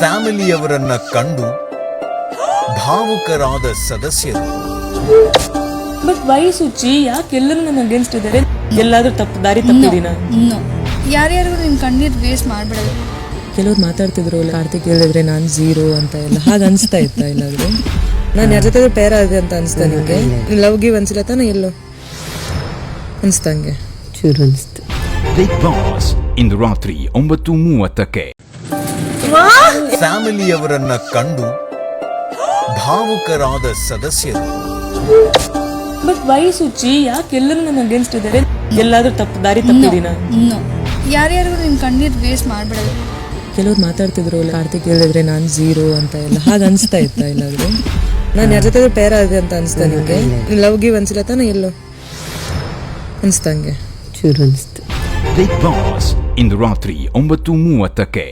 ಫ್ಯಾಮಿಲಿಯವರನ್ನ ಕಂಡು ಭಾವುಕರಾದ ಸದಸ್ಯರು. But why Suchi, ಯಾಕೆ ಎಲ್ಲರೂ ನನ್ನ ಅಗೇನ್ಸ್ಟ್ ಇದ್ದಾರೆ? ಎಲ್ಲಾದ್ರೂ ದಾರಿ ತಪ್ಪಿದೀನ? ಯಾರ್ಯಾರಿಗೂ ನಿನ್ ಕಣ್ಣೀರ್ ವೇಸ್ಟ್ ಮಾಡ್ಬೇಡ. ಕೆಲವ್ರು ಮಾತಾಡ್ತಿದ್ರು ಕಾರ್ತಿಕ್ ಹೇಳಿದ್ರೆ ನಾನ್ ಝೀರೋ ಅಂತ ಎಲ್ಲ, ಹಾಗೆ ಅನ್ಸ್ತಾ ಇತ್ತ ಎಲ್ಲಾದ್ರೂ? ನಾನು ಯಾರ ಜೊತೆ ಪೇರ್ ಆಗಿದೆ ಅಂತ ಅನ್ಸ್ತಾ ನಿಮ್ಗೆ? ಲವ್ ಗಿವ್ ಅನ್ಸಿಲ್ಲ ತಾನ? ಎಲ್ಲೋ ಅನ್ಸ್ತಂಗೆ ಚೂರು ಅನ್ಸ್ತು. ಬಿಗ್ ಬಾಸ್ ಇಂದು ರಾತ್ರಿ 9:30ಕ್ಕೆ. ಫ್ಯಾಮಿಲಿಯವರನ್ನ ಕಂಡು ಭಾವುಕರಾದ ಸದಸ್ಯರು. ಬಟ್ ವೈ ಸುಚಿ, ಯಾಕೆ ಎಲ್ಲರೂ ನನ್ನ ಅಗೇನ್ಸ್ಟ್ ಇದ್ದಾರೆ? ಎಲ್ಲಾದ್ರೂ ದಾರಿ ತಪ್ಪಿದೀನ? ಯಾರ್ಯಾರಿಗೂ ನಿನ್ ಕಣ್ಣೀರ್ ವೇಸ್ಟ್ ಮಾಡ್ಬೇಡ. ಕೆಲವ್ರು ಮಾತಾಡ್ತಿದ್ರು ಕಾರ್ತಿಕ್ ಹೇಳಿದ್ರೆ ನಾನ್ ಝೀರೋ ಅಂತ ಎಲ್ಲ, ಹಾಗೆ ಅನ್ಸ್ತಾ ಇತ್ತ ಎಲ್ಲಾದ್ರೂ? ನಾನು ಯಾರ ಜೊತೆ ಪೇರ್ ಆಗಿದೆ ಅಂತ ಅನ್ಸ್ತಾ ನಿಮ್ಗೆ? ಲವ್ ಗಿವ್ ಅನ್ಸಿಲ್ಲ ತಾನ? ಎಲ್ಲೋ ಅನ್ಸ್ತಂಗೆ ಚೂರು ಅನ್ಸ್ತು. ಬಿಗ್ ಬಾಸ್ ಇಂದು ರಾತ್ರಿ 9:30ಕ್ಕೆ.